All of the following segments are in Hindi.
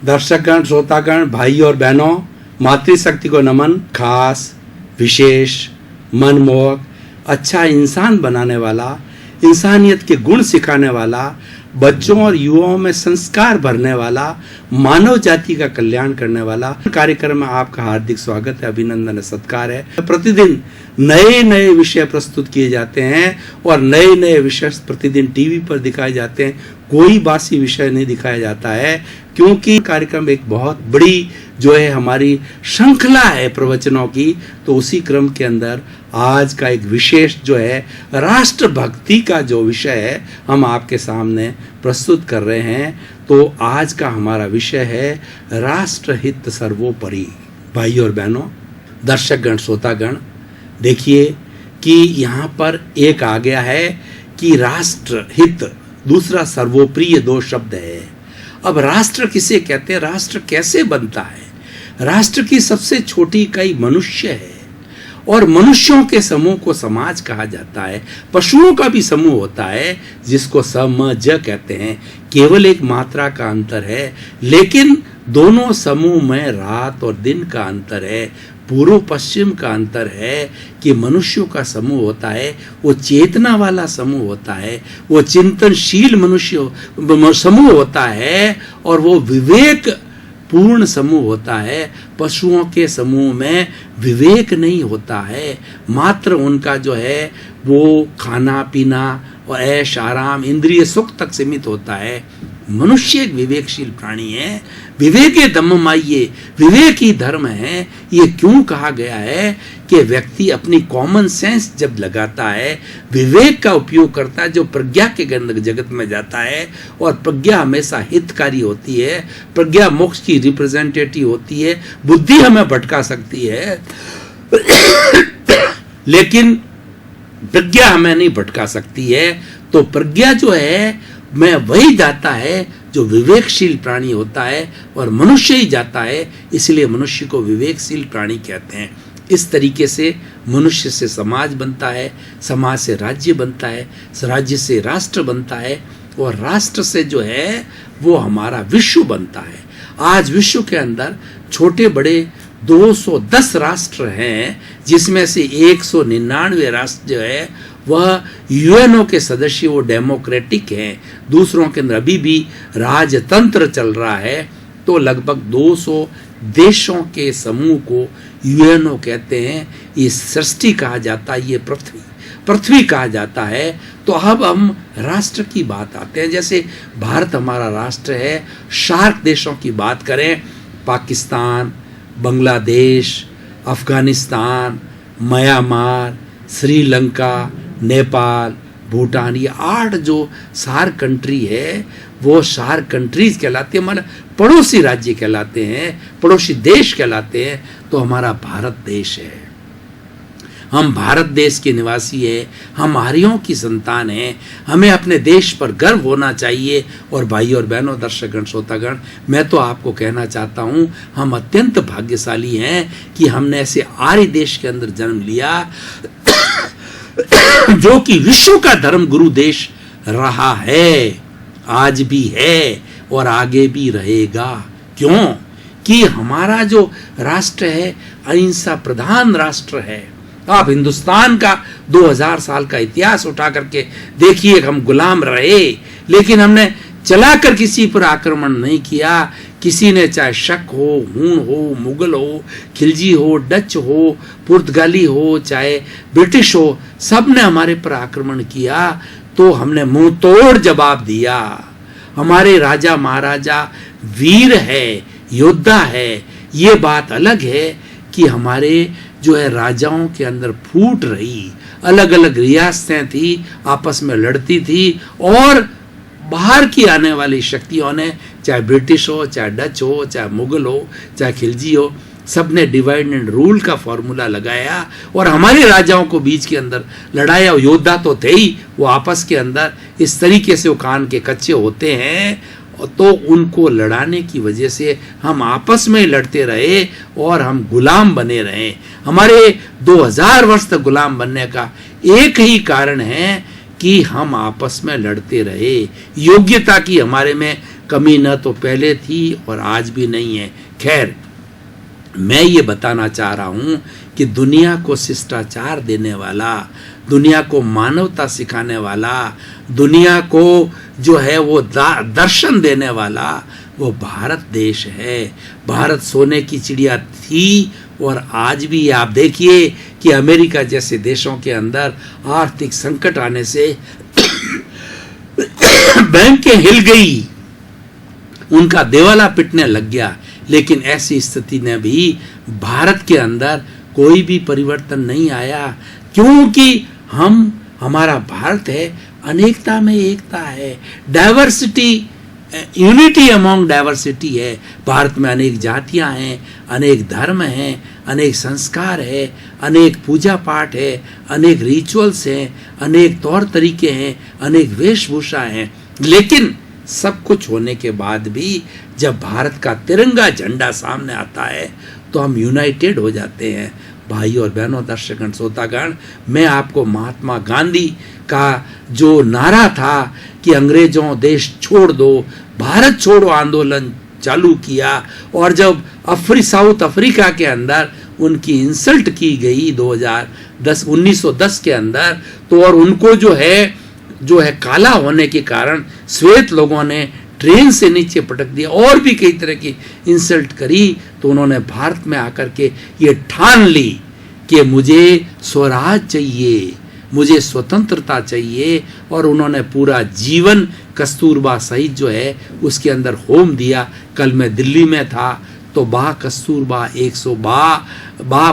दर्शकगण, श्रोतागण, भाई और बहनों, मातृशक्ति को नमन। खास, विशेष, मनमोहक, अच्छा इंसान बनाने वाला, इंसानियत के गुण सिखाने वाला, बच्चों और युवाओं में संस्कार भरने वाला, मानव जाति का कल्याण करने वाला कार्यक्रम में आपका हार्दिक स्वागत है, अभिनंदन है, सत्कार है। प्रतिदिन नए नए विषय प्रस्तुत किए जाते हैं और नए नए विषय प्रतिदिन टीवी पर दिखाए जाते हैं। कोई बासी विषय नहीं दिखाया जाता है, क्योंकि कार्यक्रम एक बहुत बड़ी जो है हमारी श्रृंखला है प्रवचनों की। तो उसी क्रम के अंदर आज का एक विशेष जो है राष्ट्रभक्ति का जो विषय है हम आपके सामने प्रस्तुत कर रहे हैं। तो आज का हमारा विषय है राष्ट्रहित सर्वोपरि। भाई और बहनों, दर्शकगण, श्रोतागण, देखिए कि यहाँ पर एक आ गया है कि राष्ट्रहित, दूसरा सर्वोपरि, ये दो शब्द है। अब राष्ट्र किसे कहते हैं, राष्ट्र कैसे बनता है? राष्ट्र की सबसे छोटी इकाई मनुष्य है और मनुष्यों के समूह को समाज कहा जाता है। पशुओं का भी समूह होता है जिसको समज कहते हैं। केवल एक मात्रा का अंतर है, लेकिन दोनों समूह में रात और दिन का अंतर है, पूर्व पश्चिम का अंतर है कि मनुष्यों का समूह होता है वो चेतना वाला समूह होता है, वो चिंतनशील मनुष्य समूह होता है और वो विवेक पूर्ण समूह होता है। पशुओं के समूह में विवेक नहीं होता है, मात्र उनका जो है वो खाना पीना और ऐश आराम इंद्रिय सुख तक सीमित होता है। मनुष्य एक विवेकशील प्राणी है। विवेके धम्ममाये, विवेक ही धर्म है। ये क्यों कहा गया है कि व्यक्ति अपनी कॉमन सेंस जब लगाता है, विवेक का उपयोग करता है, जो प्रज्ञा के जगत में जाता है, और प्रज्ञा हमेशा हितकारी होती है, प्रज्ञा मोक्ष की रिप्रेजेंटेटिव होती है। बुद्धि हमें भटका सकती है लेकिन प्रज्ञा हमें नहीं भटका सकती है। तो प्रज्ञा जो है मैं वही जाता है जो विवेकशील प्राणी होता है, और मनुष्य ही जाता है, इसलिए मनुष्य को विवेकशील प्राणी कहते हैं। इस तरीके से मनुष्य से समाज बनता है, समाज से राज्य बनता है, राज्य से राष्ट्र बनता है, और राष्ट्र से जो है वो हमारा विश्व बनता है। आज विश्व के अंदर छोटे बड़े 210 राष्ट्र हैं, जिसमें से 199 राष्ट्र जो है वह यूएनओ के सदस्य, वो डेमोक्रेटिक हैं। दूसरों के अंदर अभी भी राजतंत्र चल रहा है। तो लगभग 200 देशों के समूह को यूएनओ कहते हैं। ये सृष्टि कहा जाता है, ये पृथ्वी कहा जाता है। तो अब हम राष्ट्र की बात आते हैं। जैसे भारत हमारा राष्ट्र है। शार्क देशों की बात करें, पाकिस्तान, बांग्लादेश, अफगानिस्तान, म्यांमार, श्रीलंका, नेपाल, भूटान, ये 8 जो सार्क कंट्री है वो सार्क कंट्रीज कहलाते हैं, हमारे पड़ोसी राज्य कहलाते हैं, पड़ोसी देश कहलाते हैं। तो हमारा भारत देश है, हम भारत देश के निवासी हैं, हम आर्यों की संतान हैं। हमें अपने देश पर गर्व होना चाहिए। और भाई और बहनों, दर्शकगण, श्रोतागण, मैं तो आपको कहना चाहता हूँ हम अत्यंत भाग्यशाली हैं कि हमने ऐसे आर्य देश के अंदर जन्म लिया जो कि विश्व का धर्म गुरु देश रहा है, आज भी है और आगे भी रहेगा। क्यों? कि हमारा जो राष्ट्र है अहिंसा प्रधान राष्ट्र है। आप हिंदुस्तान का 2000 साल का इतिहास उठा करके देखिए, हम गुलाम रहे लेकिन हमने चलाकर किसी पर आक्रमण नहीं किया। किसी ने, चाहे शक हो, हूण हो, मुगल हो, खिलजी हो, डच हो, पुर्तगाली हो, चाहे ब्रिटिश हो, सब ने हमारे पर आक्रमण किया तो हमने मुंह तोड़ जवाब दिया। हमारे राजा महाराजा वीर है, योद्धा है। ये बात अलग है कि हमारे जो है राजाओं के अंदर फूट रही, अलग अलग रियासतें थी, आपस में लड़ती थी, और बाहर की आने वाली शक्तियों ने, चाहे ब्रिटिश हो, चाहे डच हो, चाहे मुगल हो, चाहे खिलजी हो, सब ने डिवाइड एंड रूल का फॉर्मूला लगाया और हमारे राजाओं को बीच के अंदर लड़ाया। योद्धा तो थे ही, वो आपस के अंदर इस तरीके से वो कान के कच्चे होते हैं, तो उनको लड़ाने की वजह से हम आपस में लड़ते रहे और हम गुलाम बने रहे। हमारे 2000 वर्ष तक गुलाम बनने का एक ही कारण है कि हम आपस में लड़ते रहे। योग्यता की हमारे में कमी न तो पहले थी और आज भी नहीं है। खैर, मैं ये बताना चाह रहा हूँ कि दुनिया को शिष्टाचार देने वाला, दुनिया को मानवता सिखाने वाला, दुनिया को जो है वो दर्शन देने वाला वो भारत देश है। भारत सोने की चिड़िया थी और आज भी आप देखिए कि अमेरिका जैसे देशों के अंदर आर्थिक संकट आने से बैंकें हिल गई, उनका देवाला पिटने लग गया, लेकिन ऐसी स्थिति ने भी भारत के अंदर कोई भी परिवर्तन नहीं आया, क्योंकि हमारा भारत है, अनेकता में एकता है, डाइवर्सिटी, यूनिटी अमॉन्ग डाइवर्सिटी है। भारत में अनेक जातियां हैं, अनेक धर्म हैं, अनेक संस्कार है, अनेक पूजा पाठ है, अनेक रिचुअल्स हैं, अनेक तौर तरीके हैं, अनेक वेशभूषा हैं, लेकिन सब कुछ होने के बाद भी जब भारत का तिरंगा झंडा सामने आता है तो हम यूनाइटेड हो जाते हैं। भाई और बहनों, दर्शकगण, श्रोतागण, मैं आपको महात्मा गांधी का जो नारा था कि अंग्रेजों देश छोड़ दो, भारत छोड़ो आंदोलन चालू किया, और जब साउथ अफ्रीका के अंदर उनकी इंसल्ट की गई 1910 के अंदर, तो और उनको जो है काला होने के कारण श्वेत लोगों ने ट्रेन से नीचे पटक दिया और भी कई तरह की इंसल्ट करी, तो उन्होंने भारत में आकर के ये ठान ली कि मुझे स्वराज चाहिए, मुझे स्वतंत्रता चाहिए, और उन्होंने पूरा जीवन कस्तूरबा सहित जो है उसके अंदर होम दिया। कल मैं दिल्ली में था तो बा कस्तूरबा 100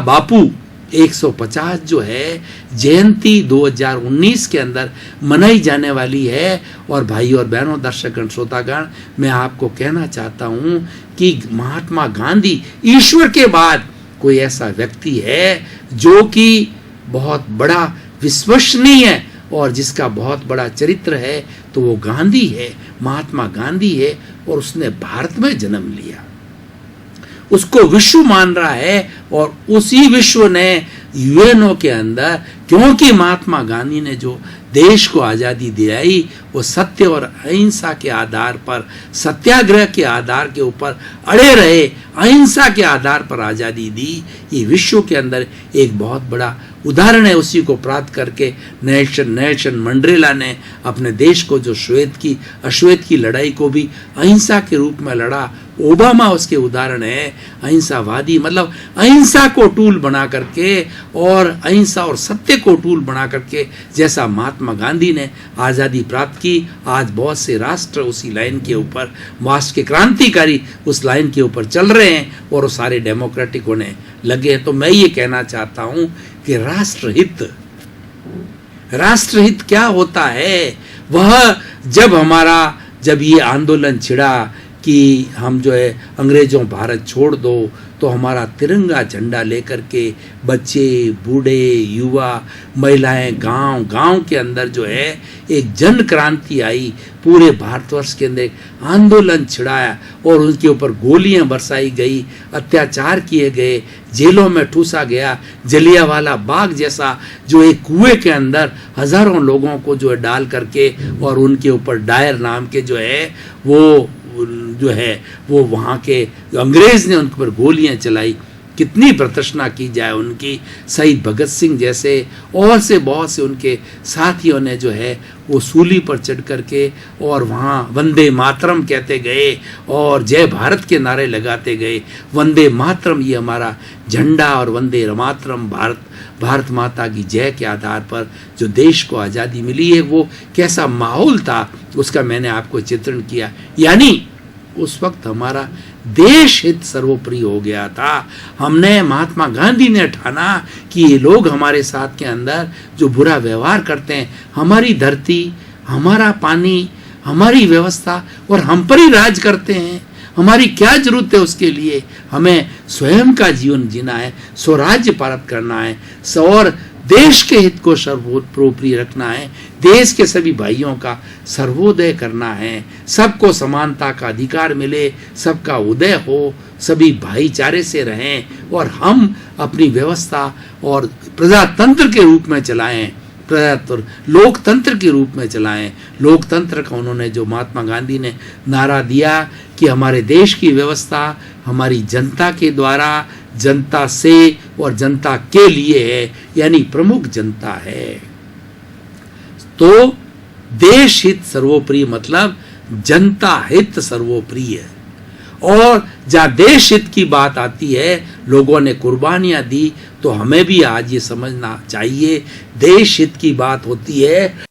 बापू 150 जो है जयंती 2019 के अंदर मनाई जाने वाली है। और भाई और बहनों, दर्शकगण, श्रोतागण, मैं आपको कहना चाहता हूं कि महात्मा गांधी ईश्वर के बाद कोई ऐसा व्यक्ति है जो कि बहुत बड़ा विश्वसनीय है और जिसका बहुत बड़ा चरित्र है, तो वो गांधी है, महात्मा गांधी है, और उसने भारत में जन्म लिया, उसको विश्व मान रहा है, और उसी विश्व ने यूएनओ के अंदर, क्योंकि महात्मा गांधी ने जो देश को आज़ादी दिलाई वो सत्य और अहिंसा के आधार पर, सत्याग्रह के आधार के ऊपर अड़े रहे, अहिंसा के आधार पर आज़ादी दी। ये विश्व के अंदर एक बहुत बड़ा उदाहरण है। उसी को प्राप्त करके नेल्सन मंडेला ने अपने देश को, जो अश्वेत की लड़ाई को भी अहिंसा के रूप में लड़ा, ओबामा उसके उदाहरण है, अहिंसावादी, मतलब अहिंसा को टूल बना करके और अहिंसा और सत्य को टूल बना करके, जैसा महात्मा गांधी ने आज़ादी प्राप्त की। आज बहुत से राष्ट्र उसी लाइन के ऊपर, मार्क्स के क्रांतिकारी उस लाइन के ऊपर चल रहे हैं और वो सारे डेमोक्रेटिक होने लगे हैं। तो मैं ये कहना चाहता हूँ कि राष्ट्रहित क्या होता है, वह जब ये आंदोलन छिड़ा कि हम जो है अंग्रेजों भारत छोड़ दो, तो हमारा तिरंगा झंडा लेकर के बच्चे, बूढ़े, युवा, महिलाएं, गांव के अंदर जो है एक जन क्रांति आई, पूरे भारतवर्ष के अंदर आंदोलन छिड़ाया और उनके ऊपर गोलियां बरसाई गई, अत्याचार किए गए, जेलों में ठूसा गया, जलियांवाला बाग जैसा जो एक कुएं के अंदर हजारों लोगों को जो है डाल करके, और उनके ऊपर डायर नाम के वो वहाँ के अंग्रेज ने उनके ऊपर गोलियां चलाई। कितनी प्रतर्षना की जाए उनकी। शहीद भगत सिंह जैसे और से बहुत से उनके साथियों ने जो है वो सूली पर चढ़ करके और वहाँ वंदे मातरम कहते गए और जय भारत के नारे लगाते गए। वंदे मातरम ये हमारा झंडा और वंदे मातरम भारत माता की जय के आधार पर जो देश को आज़ादी मिली है, वो कैसा माहौल था उसका मैंने आपको चित्रण किया। यानी उस वक्त हमारा देश हित सर्वोपरि हो गया था। हमने, महात्मा गांधी ने ठाना कि ये लोग हमारे साथ के अंदर जो बुरा व्यवहार करते हैं, हमारी धरती, हमारा पानी, हमारी व्यवस्था और हम पर ही राज करते हैं, हमारी क्या जरूरत है उसके लिए। हमें स्वयं का जीवन जीना है, स्वराज्य प्राप्त करना है और देश के हित को सर्वोपरि रखना है, देश के सभी भाइयों का सर्वोदय करना है, सबको समानता का अधिकार मिले, सबका उदय हो, सभी भाईचारे से रहें और हम अपनी व्यवस्था और प्रजातंत्र के रूप में चलाएं। प्रजातंत्र लोकतंत्र के रूप में चलाएं। लोकतंत्र का उन्होंने जो महात्मा गांधी ने नारा दिया कि हमारे देश की व्यवस्था हमारी जनता के द्वारा, जनता से और जनता के लिए है, यानी प्रमुख जनता है। तो देश हित सर्वोपरि मतलब जनता हित सर्वोपरि है। और जहाँ देश हित की बात आती है, लोगों ने कुर्बानियां दी, तो हमें भी आज ये समझना चाहिए देश हित की बात होती है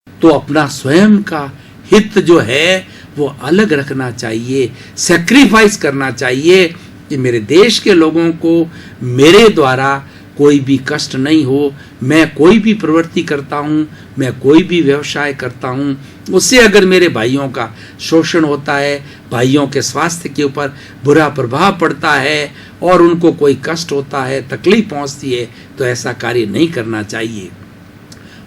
तो अपना स्वयं का हित जो है वो अलग रखना चाहिए, सैक्रिफाइस करना चाहिए कि मेरे देश के लोगों को मेरे द्वारा कोई भी कष्ट नहीं हो। मैं कोई भी प्रवृत्ति करता हूँ, मैं कोई भी व्यवसाय करता हूँ, उससे अगर मेरे भाइयों का शोषण होता है, भाइयों के स्वास्थ्य के ऊपर बुरा प्रभाव पड़ता है और उनको कोई कष्ट होता है, तकलीफ पहुँचती है, तो ऐसा कार्य नहीं करना चाहिए।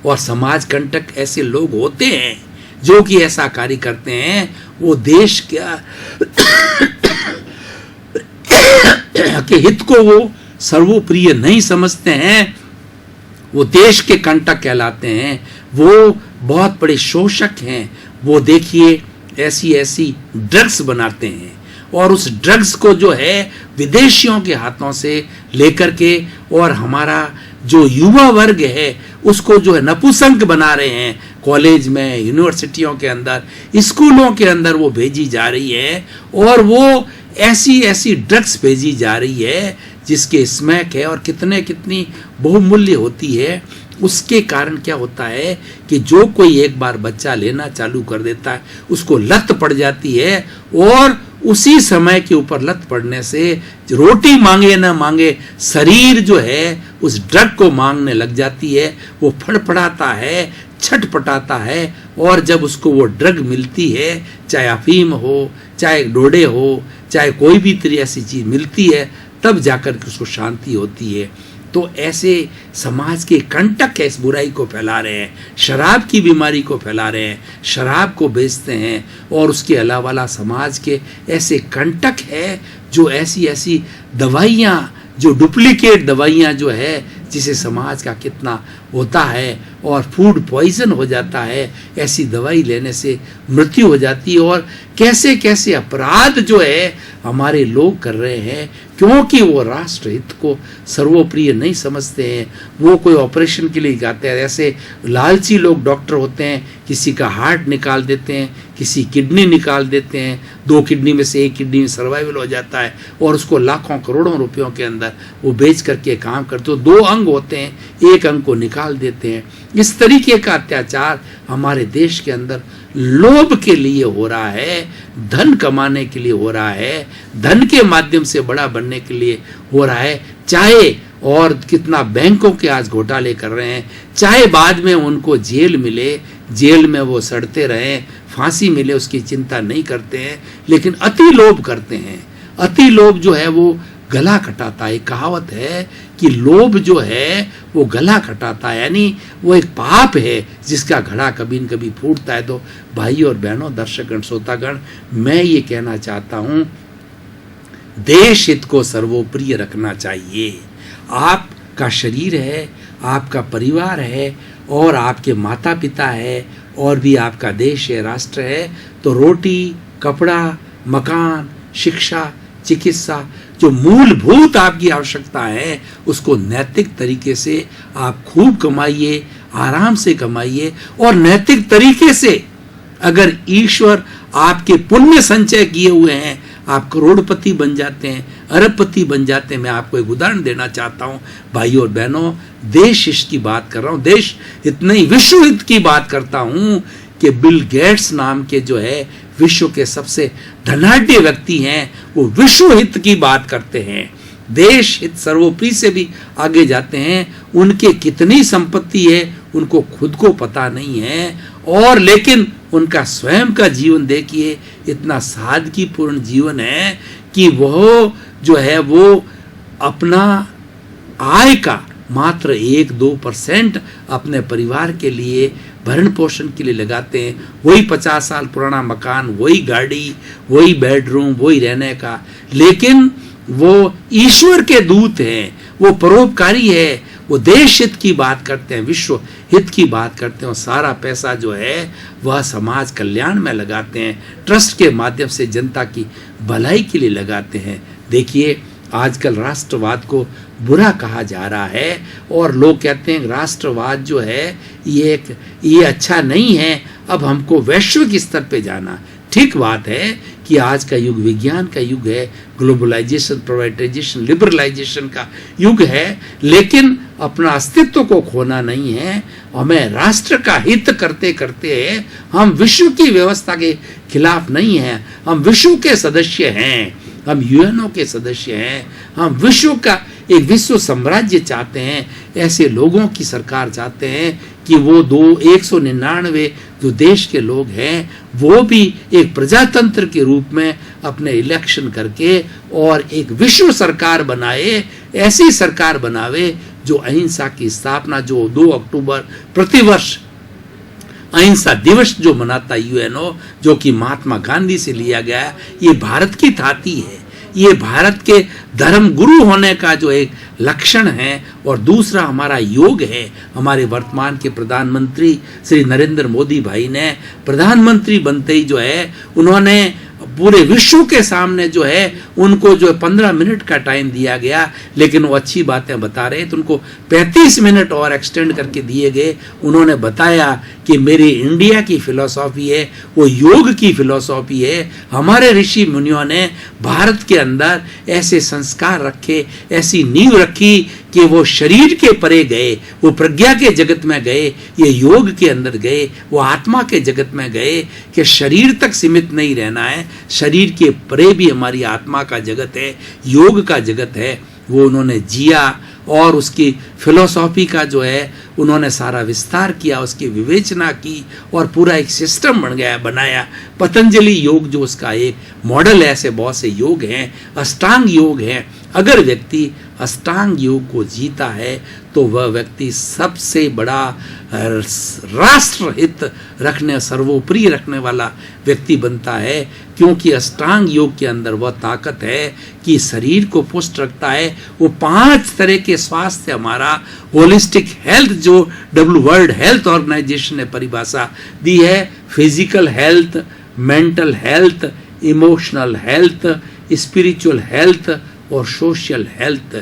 और समाज कंटक ऐसे लोग होते हैं जो कि ऐसा कार्य करते हैं, वो देश के हित को वो सर्वोप्रिय नहीं समझते हैं, वो देश के कंटक कहलाते हैं, वो बहुत बड़े शोषक हैं। वो देखिए ऐसी ऐसी ड्रग्स बनाते हैं और उस ड्रग्स को जो है विदेशियों के हाथों से लेकर के, और हमारा जो युवा वर्ग है उसको जो है नपुंसक बना रहे हैं। कॉलेज में, यूनिवर्सिटियों के अंदर, स्कूलों के अंदर वो भेजी जा रही है और वो ऐसी ऐसी ड्रग्स भेजी जा रही है जिसके स्मैक है और कितनी बहुमूल्य होती है। उसके कारण क्या होता है कि जो कोई एक बार बच्चा लेना चालू कर देता है उसको लत पड़ जाती है, और उसी समय के ऊपर लत पड़ने से रोटी मांगे ना मांगे शरीर जो है उस ड्रग को मांगने लग जाती है। वो फड़फड़ाता है, छटपटाता है, और जब उसको वो ड्रग मिलती है, चाहे अफीम हो, चाहे डोडे हो, चाहे कोई भी तरह ऐसी चीज मिलती है, तब जाकर के उसको शांति होती है। तो ऐसे समाज के कंटक इस बुराई को फैला रहे हैं, शराब की बीमारी को फैला रहे हैं, शराब को बेचते हैं, और उसके अलावा समाज के ऐसे कंटक है जो ऐसी ऐसी दवाइयाँ, जो डुप्लीकेट दवाइयाँ जो है, जिसे समाज का कितना होता है, और फूड पॉइजन हो जाता है, ऐसी दवाई लेने से मृत्यु हो जाती है। और कैसे कैसे अपराध जो है हमारे लोग कर रहे हैं, क्योंकि वो राष्ट्र हित को सर्वोप्रिय नहीं समझते हैं। वो कोई ऑपरेशन के लिए जाते हैं, ऐसे लालची लोग डॉक्टर होते हैं, किसी का हार्ट निकाल देते हैं, किसी किडनी निकाल देते हैं, 2 किडनी में से 1 किडनी में सर्वाइवल हो जाता है, और उसको लाखों करोड़ों रुपयों के अंदर वो बेच करके काम करते हो। 2 अंग होते हैं, 1 अंग को निकाल देते हैं। इस तरीके का अत्याचार हमारे देश के अंदर लोभ के लिए हो रहा है, धन कमाने के लिए हो रहा है, धन के माध्यम से बड़ा बनने के लिए हो रहा है। चाहे और कितना बैंकों के आज घोटाले कर रहे हैं, चाहे बाद में उनको जेल मिले, जेल में वो सड़ते रहें, फांसी मिले, उसकी चिंता नहीं करते हैं, लेकिन अति लोभ करते हैं। अति लोभ जो है वो गला कटाता है। कहावत है कि लोभ जो है वो गला कटाता है, यानी वो एक पाप है जिसका घड़ा कभी न कभी फूटता है। तो भाई और बहनों, दर्शकगण, श्रोतागण, मैं ये कहना चाहता हूँ, देश हित को सर्वोप्रिय रखना चाहिए। आपका शरीर है, आपका परिवार है, और आपके माता पिता है, और भी आपका देश है, राष्ट्र है। तो रोटी, कपड़ा, मकान, शिक्षा, चिकित्सा, जो मूलभूत आपकी आवश्यकता है, उसको नैतिक तरीके से आप खूब कमाइए, आराम से कमाइए, और नैतिक तरीके से अगर ईश्वर आपके पुण्य संचय किए हुए हैं, आप करोड़पति बन जाते हैं, अरबपति बन जाते हैं। मैं आपको एक उदाहरण देना चाहता हूँ भाइयों और बहनों, देश हित की बात कर रहा हूँ, देश हित नहीं, विश्व हित की बात करता हूँ कि बिल गेट्स नाम के जो है विश्व के सबसे धनाढ्य व्यक्ति हैं, वो विश्व हित की बात करते हैं, देश हित सर्वोपरि से भी आगे जाते हैं। उनके कितनी संपत्ति है उनको खुद को पता नहीं है, और लेकिन उनका स्वयं का जीवन देखिए, इतना सादगीपूर्ण जीवन है कि वह जो है वो अपना आय का मात्र 1-2% अपने परिवार के लिए, भरण पोषण के लिए लगाते हैं। वही 50 साल पुराना मकान, वही गाड़ी, वही बेडरूम, वही रहने का, लेकिन वो ईश्वर के दूत हैं, वो परोपकारी है, वो देश हित की बात करते हैं, विश्व हित की बात करते हैं, और सारा पैसा जो है वह समाज कल्याण में लगाते हैं, ट्रस्ट के माध्यम से जनता की भलाई के लिए लगाते हैं। देखिए आजकल राष्ट्रवाद को बुरा कहा जा रहा है और लोग कहते हैं राष्ट्रवाद जो है ये अच्छा नहीं है, अब हमको वैश्विक स्तर पे जाना। ठीक बात है कि आज का युग विज्ञान का युग है, ग्लोबलाइजेशन, प्राइवेटाइजेशन, लिबरलाइजेशन का युग है, लेकिन अपना अस्तित्व को खोना नहीं है। हमें राष्ट्र का हित करते करते हम विश्व की व्यवस्था के खिलाफ नहीं हैं, हम विश्व के सदस्य हैं, हम यूएनओ के सदस्य हैं, हम विश्व का एक विश्व साम्राज्य चाहते हैं। ऐसे लोगों की सरकार चाहते हैं कि वो 199 जो देश के लोग हैं वो भी एक प्रजातंत्र के रूप में अपने इलेक्शन करके और एक विश्व सरकार बनाए, ऐसी सरकार बनावे जो अहिंसा की स्थापना, जो 2 अक्टूबर प्रतिवर्ष अहिंसा दिवस जो मनाता यूएनओ, जो कि महात्मा गांधी से लिया गया, ये भारत की थाती है, ये भारत के धर्म गुरु होने का जो एक लक्षण है। और दूसरा हमारा योग है। हमारे वर्तमान के प्रधानमंत्री श्री नरेंद्र मोदी भाई ने प्रधानमंत्री बनते ही जो है उन्होंने पूरे विश्व के सामने जो है उनको जो 15 मिनट का टाइम दिया गया, लेकिन वो अच्छी बातें बता रहे तो उनको 35 मिनट और एक्सटेंड करके दिए गए। उन्होंने बताया कि मेरी इंडिया की फिलॉसफी है वो योग की फिलॉसफी है। हमारे ऋषि मुनियों ने भारत के अंदर ऐसे संस्कार रखे, ऐसी नींव रखी कि वो शरीर के परे गए, वो प्रज्ञा के जगत में गए, ये योग के अंदर गए, वो आत्मा के जगत में गए कि शरीर तक सीमित नहीं रहना है, शरीर के परे भी हमारी आत्मा का जगत है, योग का जगत है। वो उन्होंने जिया और उसकी फिलॉसफी का जो है उन्होंने सारा विस्तार किया, उसकी विवेचना की और पूरा एक सिस्टम बनाया। पतंजलि योग जो उसका एक मॉडल है, ऐसे बहुत से योग हैं, अष्टांग योग हैं। अगर व्यक्ति अष्टांग योग को जीता है तो वह व्यक्ति सबसे बड़ा राष्ट्र हित रखने, सर्वोपरि रखने वाला व्यक्ति बनता है, क्योंकि अष्टांग योग के अंदर वह ताकत है कि शरीर को पुष्ट रखता है। वो 5 तरह के स्वास्थ्य, हमारा होलिस्टिक हेल्थ जो वर्ल्ड हेल्थ ऑर्गेनाइजेशन ने परिभाषा दी है, physical health, mental health, emotional health, spiritual health और सोशल हेल्थ,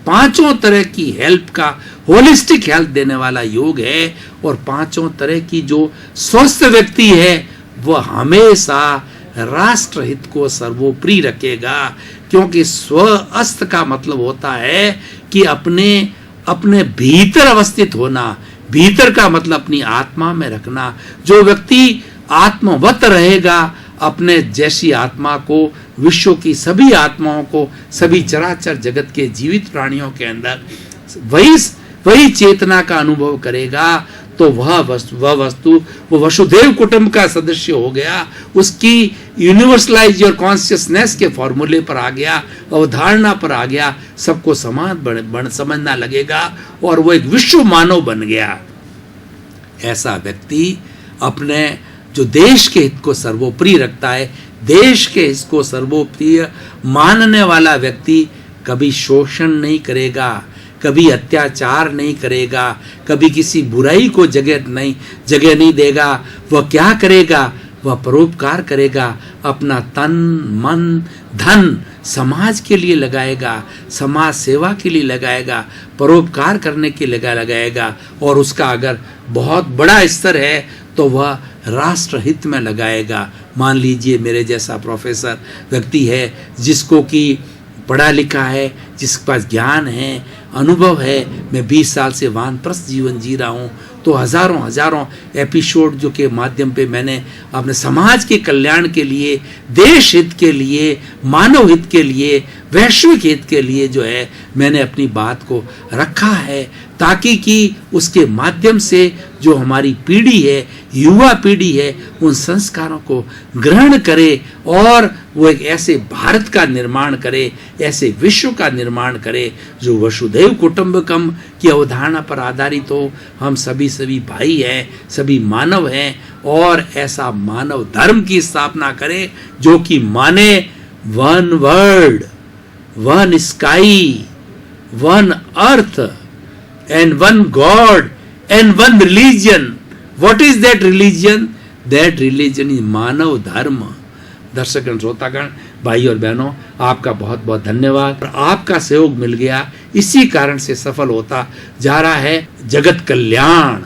5 तरह की हेल्थ का होलिस्टिक हेल्थ देने वाला योग है। और 5 तरह की जो स्वस्थ व्यक्ति है वह हमेशा राष्ट्र हित को सर्वोपरि रखेगा, क्योंकि स्वस्थ का मतलब होता है कि अपने भीतर अवस्थित होना। भीतर का मतलब अपनी आत्मा में रखना। जो व्यक्ति आत्मवत रहेगा, अपने जैसी आत्मा को, विश्व की सभी आत्माओं को, सभी चराचर जगत के जीवित प्राणियों के अंदर वही चेतना का अनुभव करेगा, तो वह वस्तु वो वसुधैव कुटुंब का सदस्य हो गया। उसकी यूनिवर्सलाइज योर कॉन्शियसनेस के फॉर्मूले पर आ गया, अवधारणा पर आ गया, सबको समान समझना लगेगा और वो एक विश्व मानव बन गया। ऐसा व्यक्ति अपने जो देश के हित को सर्वोपरि रखता है, देश के हित को सर्वोपरि मानने वाला व्यक्ति कभी शोषण नहीं करेगा, कभी अत्याचार नहीं करेगा, कभी किसी बुराई को जगह नहीं देगा। वह क्या करेगा? वह परोपकार करेगा, अपना तन मन धन समाज के लिए लगाएगा, समाज सेवा के लिए लगाएगा, परोपकार करने के लिए लगाएगा। और उसका अगर बहुत बड़ा स्तर है तो वह राष्ट्र हित में लगाएगा। मान लीजिए मेरे जैसा प्रोफेसर व्यक्ति है, जिसको कि पढ़ा लिखा है, जिसके पास ज्ञान है, अनुभव है, मैं 20 साल से वानप्रस्थ जीवन जी रहा हूँ, तो हजारों एपिसोड जो के माध्यम पे मैंने अपने समाज के कल्याण के लिए, देश हित के लिए, मानव हित के लिए, वैश्विक हित के लिए जो है मैंने अपनी बात को रखा है, ताकि कि उसके माध्यम से जो हमारी पीढ़ी है, युवा पीढ़ी है, उन संस्कारों को ग्रहण करे और वो एक ऐसे भारत का निर्माण करे, ऐसे विश्व का निर्माण करे जो वसुधैव कुटुंबकम की अवधारणा पर आधारित हो। हम सभी भाई हैं, सभी मानव हैं, और ऐसा मानव धर्म की स्थापना करे जो कि माने one world, one sky, one earth, and one God and one religion. What is that religion? That religion is मानव धर्म. दर्शकगण, श्रोतागण, भाई और बहनों, आपका बहुत बहुत धन्यवाद. आपका सहयोग मिल गया, इसी कारण से सफल होता जा रहा है जगत कल्याण.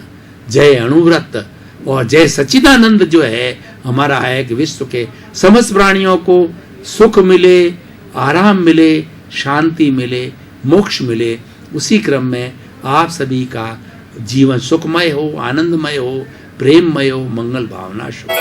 जय अणुव्रत और जय सच्चिदानंद जो है हमारा है कि विश्व के समस्त प्राणियों को सुख मिले, आराम मिले, शांति मिले, मोक्ष मिले. उसी क्रम में आप सभी का जीवन सुखमय हो, आनंदमय हो, प्रेममय हो, मंगल भावना शुभ.